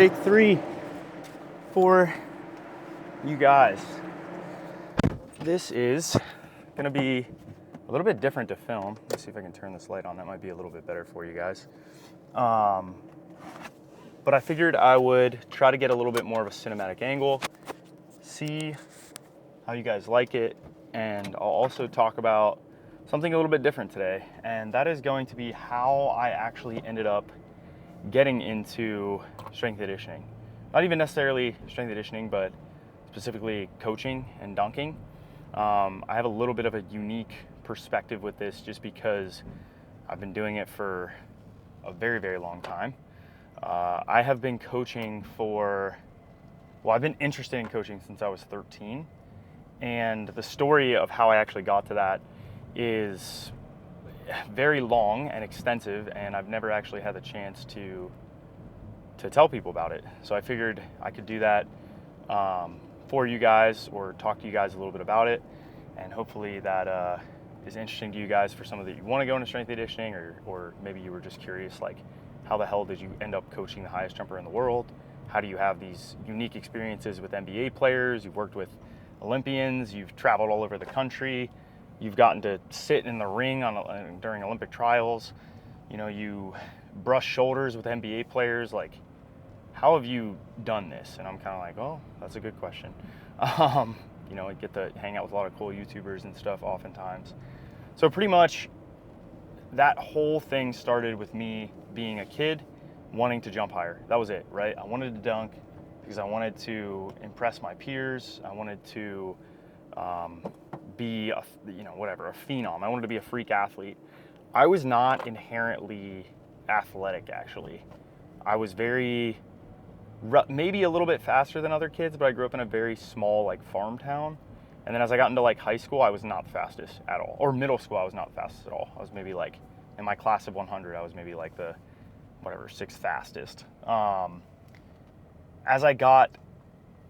Take 3 for you guys. This is gonna be a little bit different to film. Let's see if I can turn this light on. That might be a little bit better for you guys. But I figured I would try to get a little bit more of a cinematic angle, see how you guys like it, and I'll also talk about something a little bit different today, and that is going to be how I actually ended up getting into strength conditioning. Not even necessarily strength conditioning, but specifically coaching and dunking. I have a little bit of a unique perspective with this just because I've been doing it for a very, very long time. I have been coaching I've been interested in coaching since I was 13. And the story of how I actually got to that is very long and extensive, and I've never actually had the chance to tell people about it. So I figured I could do that for you guys, or talk to you guys a little bit about it, and hopefully that is interesting to you guys for some of you want to go into strength conditioning, or maybe you were just curious, like, how the hell did you end up coaching the highest jumper in the world? How do you have these unique experiences with NBA players? You've worked with Olympians, you've traveled all over the country, you've gotten to sit in the ring during Olympic trials, you brush shoulders with NBA players. Like, how have you done this? And I'm kind of like, oh, that's a good question. I get to hang out with a lot of cool YouTubers and stuff oftentimes. So pretty much that whole thing started with me being a kid wanting to jump higher. That was it, right? I wanted to dunk because I wanted to impress my peers. I wanted to be a phenom. I wanted to be a freak athlete. I was not inherently athletic, actually. I was maybe a little bit faster than other kids, but I grew up in a very small, farm town. And then as I got into high school, I was not the fastest at all. Or middle school, I was not the fastest at all. I was maybe in my class of 100, I was maybe the sixth fastest. As I got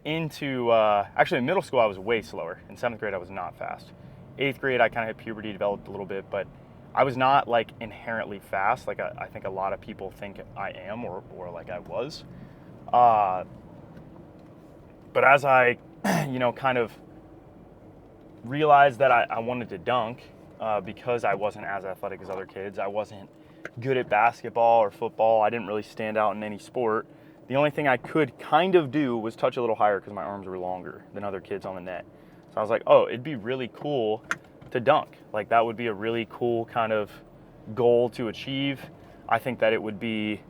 into, actually in middle school, I was way slower. In 7th grade, I was not fast. 8th grade, I kind of hit puberty, developed a little bit, but I was not inherently fast. I think a lot of people think I am, or I was. But as I, kind of realized that I wanted to dunk, because I wasn't as athletic as other kids. I wasn't good at basketball or football. I didn't really stand out in any sport. The only thing I could kind of do was touch a little higher because my arms were longer than other kids on the net. So I was like, oh, it'd be really cool to dunk. That would be a really cool kind of goal to achieve. I think that it would be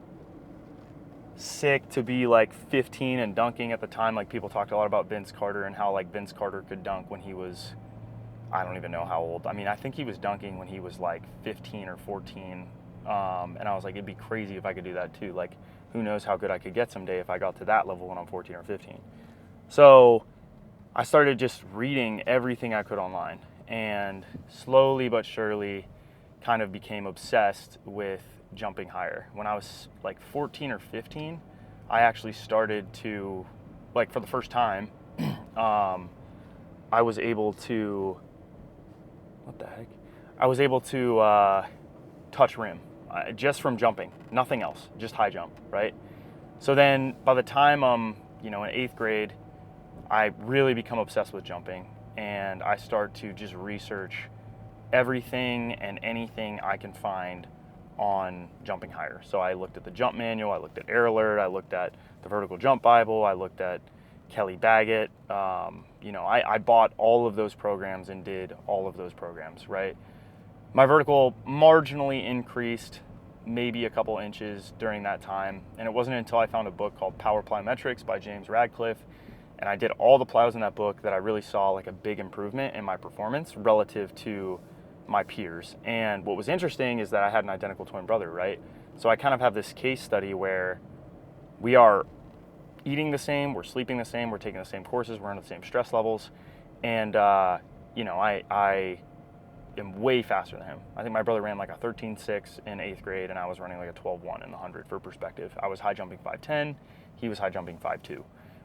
sick to be 15 and dunking at the time. People talked a lot about Vince Carter and how Vince Carter could dunk when he was, I don't even know how old. I mean, I think he was dunking when he was 15 or 14. And I was like, it'd be crazy if I could do that too. Who knows how good I could get someday if I got to that level when I'm 14 or 15. So I started just reading everything I could online, and slowly but surely kind of became obsessed with jumping higher. When I was 14 or 15, I actually started to, for the first time, I was able to, I was able to touch rim. Just from jumping, nothing else, just high jump, right? So then by the time I'm, in 8th grade, I really become obsessed with jumping, and I start to just research everything and anything I can find on jumping higher. So I looked at the jump manual, I looked at Air Alert, I looked at the Vertical Jump Bible, I looked at Kelly Baggett. I bought all of those programs and did all of those programs, right? My vertical marginally increased maybe a couple inches during that time, and it wasn't until I found a book called Power Plyometrics by James Radcliffe, and I did all the plyos in that book, that I really saw a big improvement in my performance relative to my peers. And what was interesting is that I had an identical twin brother, right? So I kind of have this case study where we are eating the same, we're sleeping the same, we're taking the same courses, we're on the same stress levels, and I am way faster than him. I think my brother ran a 13.6 in 8th grade, and I was running a 12.1 in the 100 for perspective. I was high jumping 5.10, he was high jumping 5.2,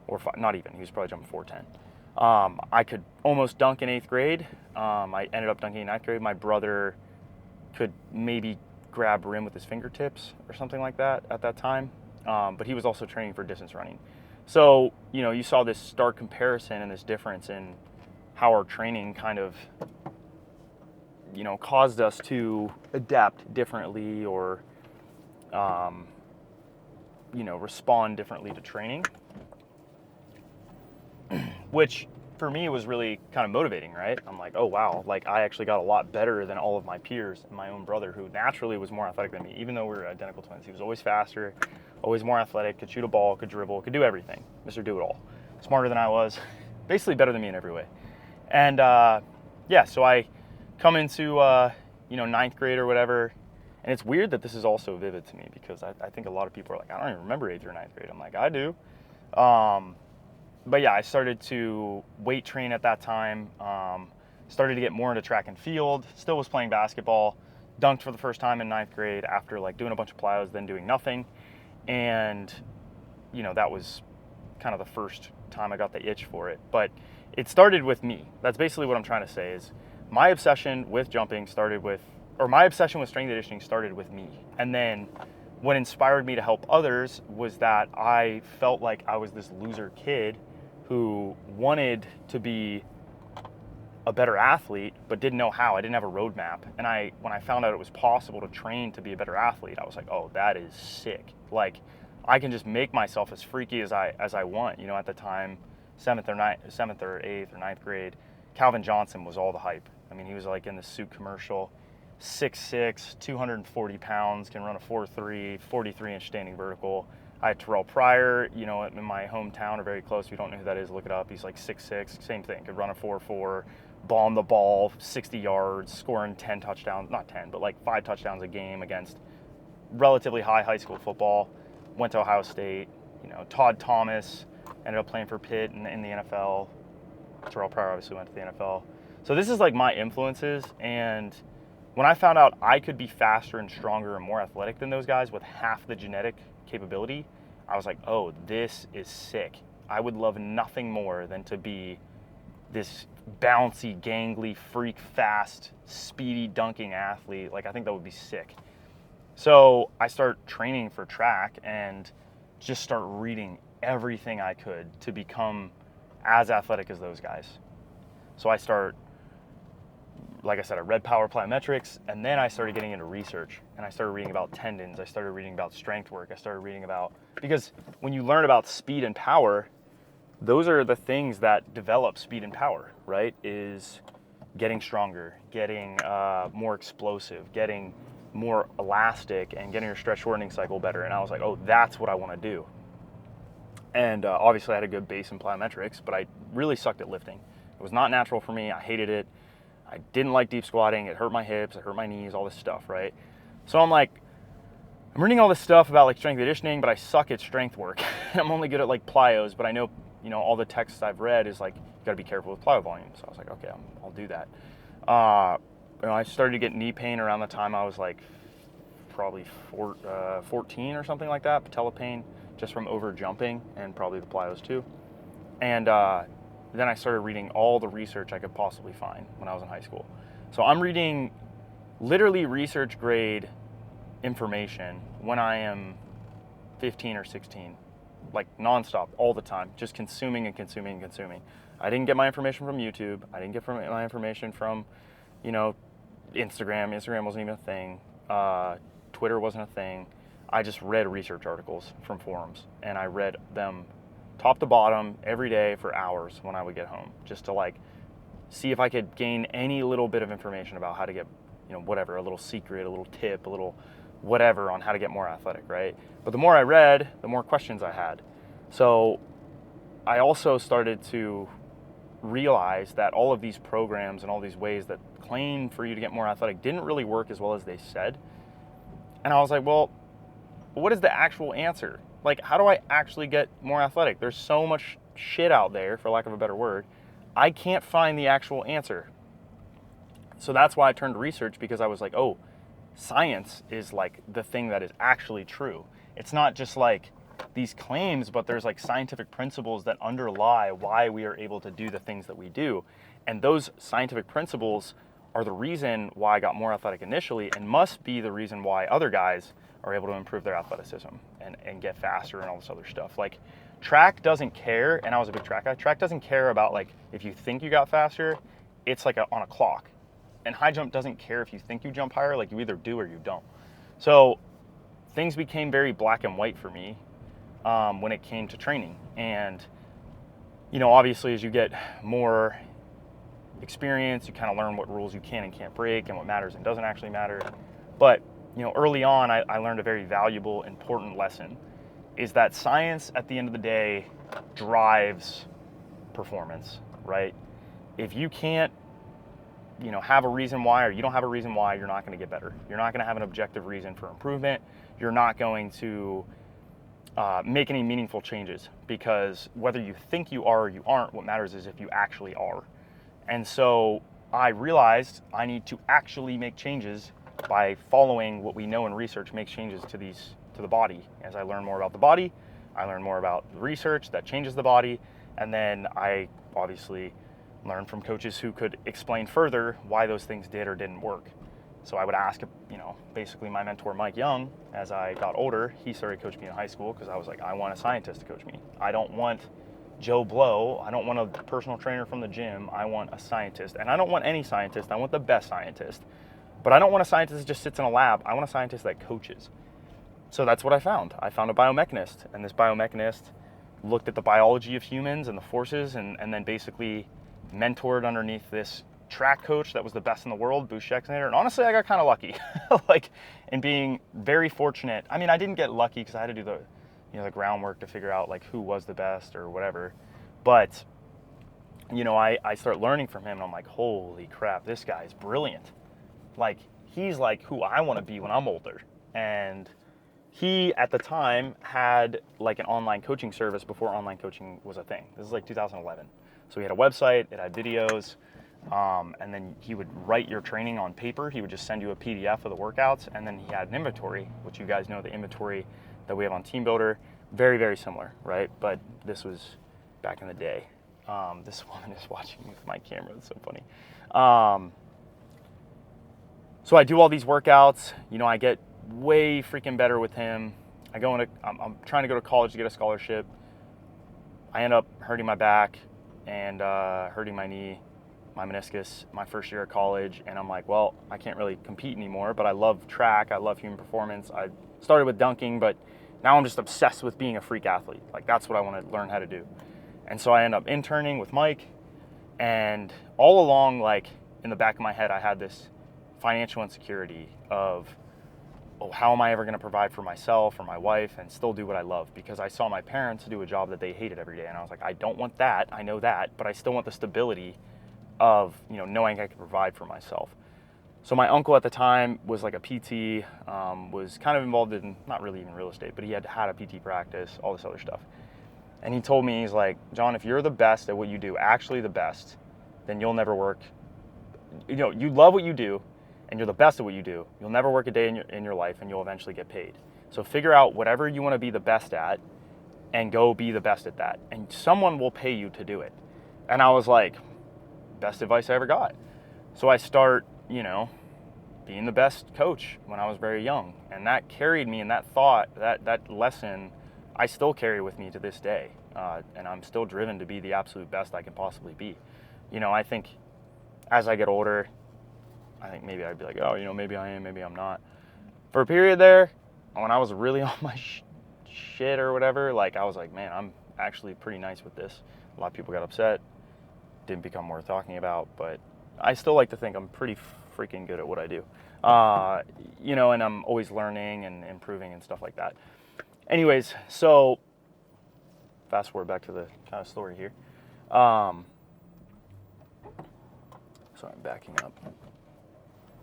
or not even, he was probably jumping 4.10. I could almost dunk in 8th grade. I ended up dunking in 9th grade. My brother could maybe grab rim with his fingertips or something like that at that time. but he was also training for distance running. So, you saw this stark comparison and this difference in how our training kind of, caused us to adapt differently or, respond differently to training, which for me was really kind of motivating, right? I'm like, oh wow, like I actually got a lot better than all of my peers and my own brother, who naturally was more athletic than me, even though we were identical twins. He was always faster, always more athletic, could shoot a ball, could dribble, could do everything. Mr. Do-It-All. Smarter than I was, basically better than me in every way. And so I come into ninth grade or whatever, and it's weird that this is also vivid to me because I think a lot of people are like, I don't even remember 8th or 9th grade. I'm like, I do. But yeah, I started to weight train at that time, started to get more into track and field, still was playing basketball, dunked for the first time in 9th grade after like doing a bunch of plyos, then doing nothing. And, that was kind of the first time I got the itch for it. But it started with me. That's basically what I'm trying to say is my obsession with jumping my obsession with strength conditioning started with me. And then what inspired me to help others was that I felt like I was this loser kid who wanted to be a better athlete, but didn't know how. I didn't have a roadmap. And when I found out it was possible to train to be a better athlete, I was like, oh, that is sick. Like, I can just make myself as freaky as I want. At the time, 7th or 8th or 9th grade, Calvin Johnson was all the hype. I mean, he was like in the suit commercial, 6'6", 240 pounds, can run a 4.3, 43-inch standing vertical. I had Terrell Pryor, in my hometown or very close. If you don't know who that is, look it up. He's like 6'6", same thing, could run a 4.4, bomb the ball 60 yards, scoring 10 touchdowns, not 10, but like 5 touchdowns a game against relatively high school football. Went to Ohio State. Todd Thomas ended up playing for Pitt in the NFL. Terrell Pryor obviously went to the NFL. So this is like my influences, and when I found out I could be faster and stronger and more athletic than those guys with half the genetic capability, I was like, oh, this is sick. I would love nothing more than to be this bouncy, gangly, freak fast, speedy dunking athlete. Like, I think that would be sick. So I start training for track and just start reading everything I could to become as athletic as those guys. So I start, like I said, I read power plyometrics, and then I started getting into research, and I started reading about tendons. I started reading about strength work. I started reading about, because when you learn about speed and power, those are the things that develop speed and power, right? Is getting stronger, getting more explosive, getting more elastic, and getting your stretch shortening cycle better. And I was like, oh, that's what I want to do. And obviously I had a good base in plyometrics, but I really sucked at lifting. It was not natural for me. I hated it. I didn't like deep squatting. It hurt my hips, it hurt my knees, all this stuff, right? So I'm like, I'm reading all this stuff about like strength conditioning, but I suck at strength work. I'm only good at like plyos, but I know, all the texts I've read is like, you gotta be careful with plyo volume. So I was like, okay, I'll do that. I started to get knee pain around the time I was like probably 14 or something like that, patella pain, just from over jumping, and probably the plyos too. And then I started reading all the research I could possibly find when I was in high school. So I'm reading literally research grade information when I am 15 or 16, like nonstop, all the time, just consuming and consuming and consuming. I didn't get my information from YouTube. I didn't get my information from, Instagram. Instagram wasn't even a thing. Twitter wasn't a thing. I just read research articles from forums, and I read them top to bottom every day for hours when I would get home, just to like see if I could gain any little bit of information about how to get, whatever, a little secret, a little tip, a little whatever on how to get more athletic, right? But the more I read, the more questions I had. So I also started to realize that all of these programs and all these ways that claim for you to get more athletic didn't really work as well as they said. And I was like, well, what is the actual answer? Like, how do I actually get more athletic? There's so much shit out there, for lack of a better word. I can't find the actual answer. So that's why I turned to research, because I was like, oh, science is like the thing that is actually true. It's not just like these claims, but there's like scientific principles that underlie why we are able to do the things that we do. And those scientific principles are the reason why I got more athletic initially, and must be the reason why other guys are able to improve their athleticism and get faster and all this other stuff. Like, track doesn't care, and I was a big track guy, track doesn't care about, like, if you think you got faster, it's like on a clock. And high jump doesn't care if you think you jump higher, like, you either do or you don't. So things became very black and white for me when it came to training. And, you know, obviously as you get more experience, you kind of learn what rules you can and can't break and what matters and doesn't actually matter. But, you know, early on, I learned a very valuable, important lesson, is that science at the end of the day drives performance, right? If you can't, you know, have a reason why, or you don't have a reason why, you're not going to get better. You're not going to have an objective reason for improvement. You're not going to make any meaningful changes, because whether you think you are or you aren't, what matters is if you actually are. And so I realized I need to actually make changes by following what we know in research makes changes to the body. As I learn more about the body, I learn more about the research that changes the body, and then I obviously learned from coaches who could explain further why those things did or didn't work. So I would ask, you know, basically my mentor, Mike Young, as I got older, he started coaching me in high school because I was like, I want a scientist to coach me. I don't want Joe Blow. I don't want a personal trainer from the gym. I want a scientist. And I don't want any scientist. I want the best scientist. But I don't want a scientist that just sits in a lab. I want a scientist that coaches. So that's what I found. I found a biomechanist. And this biomechanist looked at the biology of humans and the forces, and then basically mentored underneath this track coach that was the best in the world, Bruce Schexnayder. And honestly, I got kind of lucky, like, in being very fortunate. I mean, I didn't get lucky because I had to do the groundwork to figure out like who was the best or whatever. But, you know, I start learning from him, and I'm like, holy crap, this guy's brilliant. Like, he's like who I want to be when I'm older. And he, at the time, had like an online coaching service before online coaching was a thing. This is like 2011. So he had a website, it had videos, and then he would write your training on paper. He would just send you a PDF of the workouts, and then he had an inventory, which you guys know the inventory that we have on Team Builder. Very, very similar, right? But this was back in the day. This woman is watching with my camera. It's so funny. So I do all these workouts. You know, I get way freaking better with him. I'm trying to go to college to get a scholarship. I end up hurting my back and hurting my knee, my meniscus, my first year of college. And I'm like, well, I can't really compete anymore, but I love track. I love human performance. I started with dunking, but now I'm just obsessed with being a freak athlete. Like, that's what I want to learn how to do. And so I end up interning with Mike, and all along, like, in the back of my head, I had this financial insecurity of, oh, how am I ever going to provide for myself or my wife and still do what I love? Because I saw my parents do a job that they hated every day, and I was like, I don't want that. I know that, but I still want the stability of, you know, knowing I can provide for myself. So my uncle at the time was like a PT, was kind of involved in, not really even real estate, but he had a PT practice, all this other stuff. And he told me, he's like, John, if you're the best at what you do, actually the best, then you'll never work. You know, you love what you do, and you're the best at what you do. You'll never work a day in your life, and you'll eventually get paid. So figure out whatever you want to be the best at, and go be the best at that. And someone will pay you to do it. And I was like, best advice I ever got. So I start, you know, being the best coach when I was very young. And that carried me, and that thought, that lesson, I still carry with me to this day. And I'm still driven to be the absolute best I can possibly be. You know, I think as I get older, I think maybe I'd be like, oh, you know, maybe I am, maybe I'm not. For a period there, when I was really on my shit or whatever, like, I was like, man, I'm actually pretty nice with this. A lot of people got upset. Didn't become worth talking about, but I still like to think I'm pretty freaking good at what I do. You know, and I'm always learning and improving and stuff like that. Anyways, so fast forward back to the kind of story here. So I'm backing up.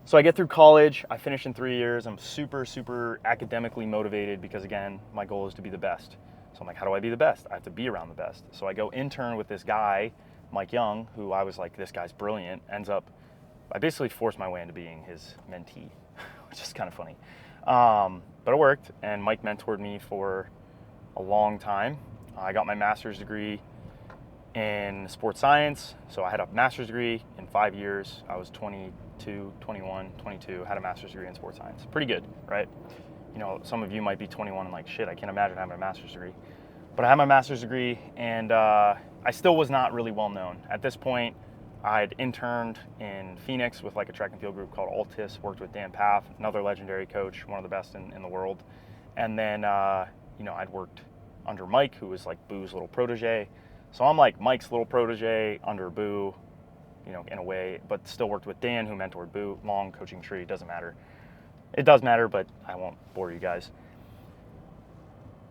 So I get through college, I finish in 3 years. I'm super, super academically motivated because, again, my goal is to be the best. So I'm like, how do I be the best? I have to be around the best. So I go intern with this guy, Mike Young, who I was like, this guy's brilliant. I basically forced my way into being his mentee, which is kind of funny. But it worked, and Mike mentored me for a long time. I got my master's degree in sports science. So I had a master's degree in 5 years. I was 22, 21, 22, had a master's degree in sports science. Pretty good, right? you know, some of you might be 21 and like, shit, I can't imagine having a master's degree. But I had my master's degree, and I still was not really well known. At this point, I'd interned in Phoenix with like a track and field group called Altis, worked with Dan Paff, another legendary coach, one of the best in the world. And then, you know, I'd worked under Mike, who was like Boo's little protege. So I'm like Mike's little protege under Boo, you know, in a way, but still worked with Dan, who mentored Boo. Long coaching tree, doesn't matter. It does matter, but I won't bore you guys.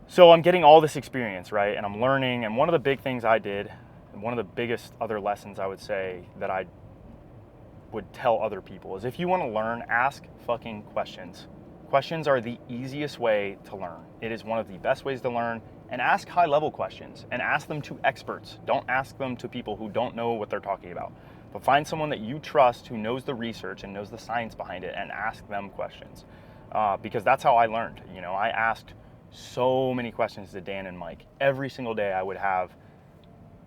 So I'm getting all this experience, right? And I'm learning. And one of the big things I did, and one of the biggest other lessons I would say that I would tell other people is if you want to learn, ask fucking questions. Questions are the easiest way to learn. It is one of the best ways to learn. And ask high-level questions and ask them to experts. Don't ask them to people who don't know what they're talking about. But find someone that you trust who knows the research and knows the science behind it and ask them questions. Because that's how I learned. You know, I asked so many questions to Dan and Mike. Every single day I would have,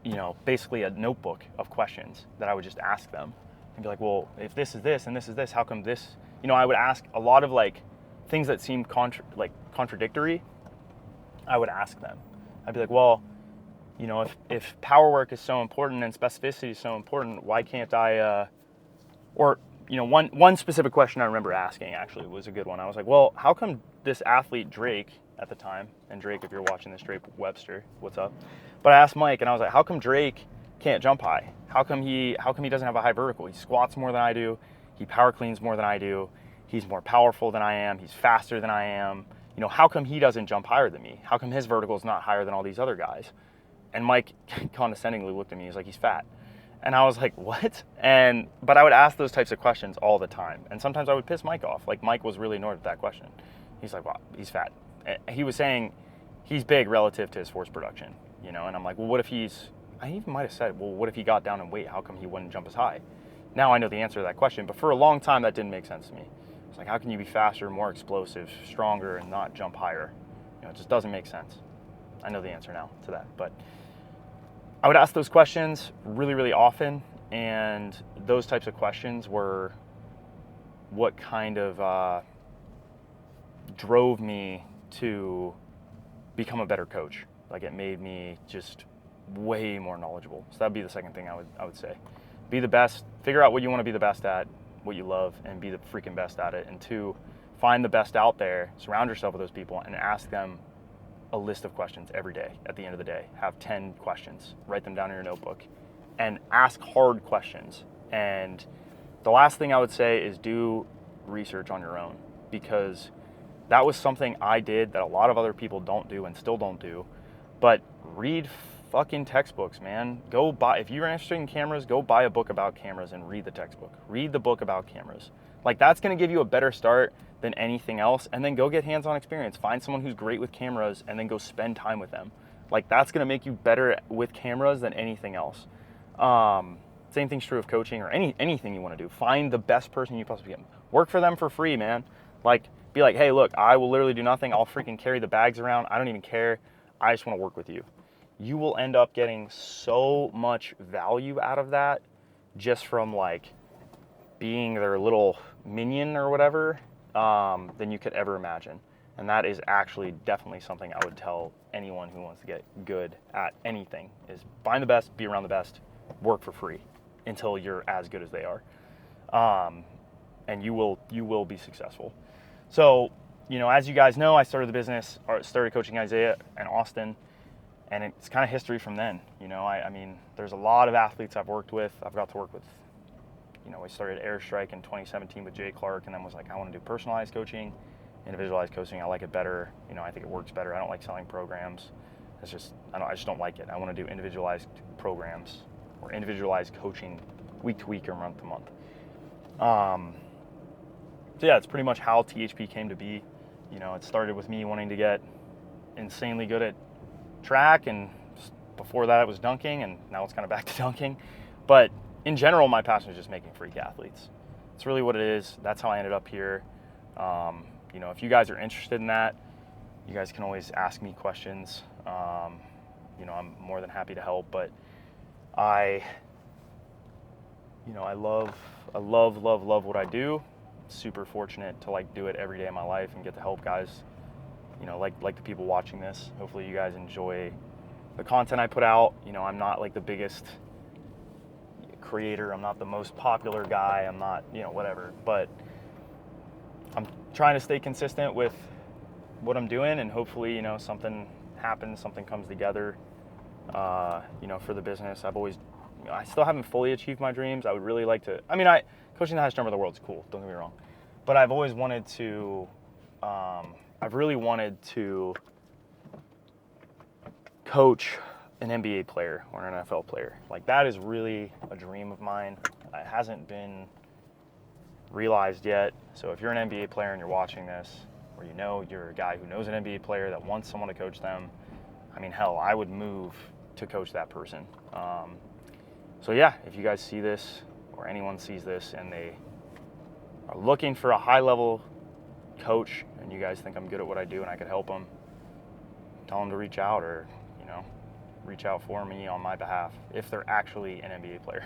you know, basically a notebook of questions that I would just ask them. And be like, well, if this is this and this is this, how come this? You know, I would ask a lot of like things that seemed contradictory. I would ask them. I'd be like, well, you know, if power work is so important and specificity is so important, why can't I, or, you know, one specific question I remember asking actually was a good one. I was like, well, how come this athlete Drake at the time, and Drake, if you're watching this, Drake Webster, what's up? But I asked Mike and I was like, how come Drake can't jump high? How come he doesn't have a high vertical? He squats more than I do. He power cleans more than I do. He's more powerful than I am. He's faster than I am. You know, how come he doesn't jump higher than me? How come his vertical is not higher than all these other guys? And Mike condescendingly looked at me. He's like, he's fat. And I was like, what? But I would ask those types of questions all the time. And sometimes I would piss Mike off. Like, Mike was really annoyed with that question. He's like, well, he's fat. He was saying he's big relative to his force production, you know? And I'm like, well, what if I even might have said, well, what if he got down in weight? How come he wouldn't jump as high? Now I know the answer to that question. But for a long time, that didn't make sense to me. It's like, how can you be faster, more explosive, stronger, and not jump higher? You know, it just doesn't make sense. I know the answer now to that. But I would ask those questions really, really often. And those types of questions were what kind of drove me to become a better coach. Like, it made me just way more knowledgeable. So that'd be the second thing I would say. Be the best. Figure out what you want to be the best at, what you love, and be the freaking best at it. And two, find the best out there, surround yourself with those people, and ask them a list of questions every day. At the end of the day, have 10 questions, write them down in your notebook, and ask hard questions. And the last thing I would say is do research on your own, because that was something I did that a lot of other people don't do and still don't do. But read fucking textbooks, man. If you're interested in cameras, go buy a book about cameras and read the textbook. Read the book about cameras. Like, that's going to give you a better start than anything else. And then go get hands-on experience. Find someone who's great with cameras and then go spend time with them. Like, that's going to make you better with cameras than anything else. Same thing's true of coaching or anything you want to do. Find the best person you possibly can. Work for them for free, man. Like, be like, hey, look, I will literally do nothing. I'll freaking carry the bags around. I don't even care. I just want to work with you. You will end up getting so much value out of that just from like being their little minion or whatever than you could ever imagine. And that is actually definitely something I would tell anyone who wants to get good at anything is find the best, be around the best, work for free until you're as good as they are. And you will be successful. So, you know, as you guys know, I started the business, or started coaching Isaiah and Austin, and it's kind of history from then. You know, I mean, there's a lot of athletes I've worked with. I've got to work with, you know, we started Airstrike in 2017 with Jay Clark, and then was like, I want to do personalized coaching, individualized coaching. I like it better. You know, I think it works better. I don't like selling programs. I just don't like it. I want to do individualized programs or individualized coaching week to week or month to month. So yeah, it's pretty much how THP came to be. You know, it started with me wanting to get insanely good at track, and before that it was dunking, and now it's kind of back to dunking. But in general, my passion is just making freak athletes. It's really what it is. That's how I ended up here. You know, if you guys are interested in that, you guys can always ask me questions. You know, I'm more than happy to help, but I love what I do. Super fortunate to like do it every day of my life and get to help guys you know, like the people watching this. Hopefully you guys enjoy the content I put out. You know, I'm not like the biggest creator. I'm not the most popular guy. I'm not, you know, whatever. But I'm trying to stay consistent with what I'm doing, and hopefully, you know, something happens, something comes together, you know, for the business. I've always, you know, I still haven't fully achieved my dreams. I would really like to, I mean, coaching the highest jumper in the world is cool, don't get me wrong. But I've always wanted to, I've really wanted to coach an NBA player or an NFL player. Like, that is really a dream of mine. It hasn't been realized yet. So if you're an NBA player and you're watching this, or you know you're a guy who knows an NBA player that wants someone to coach them, I mean, hell, I would move to coach that person. So yeah, if you guys see this, or anyone sees this, and they are looking for a high-level coach, and you guys think I'm good at what I do and I could help them, tell them to reach out, or, you know, reach out for me on my behalf if they're actually an NBA player.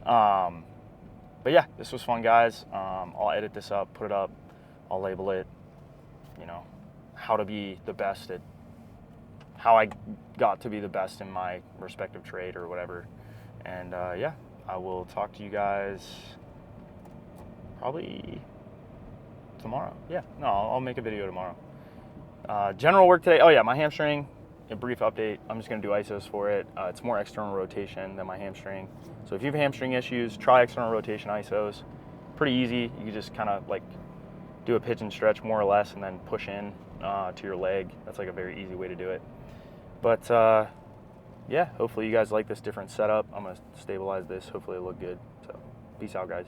But yeah, this was fun, guys. I'll edit this up, put it up, I'll label it, you know, how to be the best at, how I got to be the best in my respective trade or whatever. And yeah, I will talk to you guys probably tomorrow. Yeah, no, I'll make a video tomorrow. General work today. Oh yeah, my hamstring, a brief update. I'm just gonna do isos for it. It's more external rotation than my hamstring. So if you have hamstring issues, try external rotation isos. Pretty easy. You can just kind of like do a pitch and stretch more or less, and then push in to your leg. That's like a very easy way to do it. But yeah, hopefully you guys like this different setup. I'm gonna stabilize this. Hopefully it'll look good. So peace out, guys.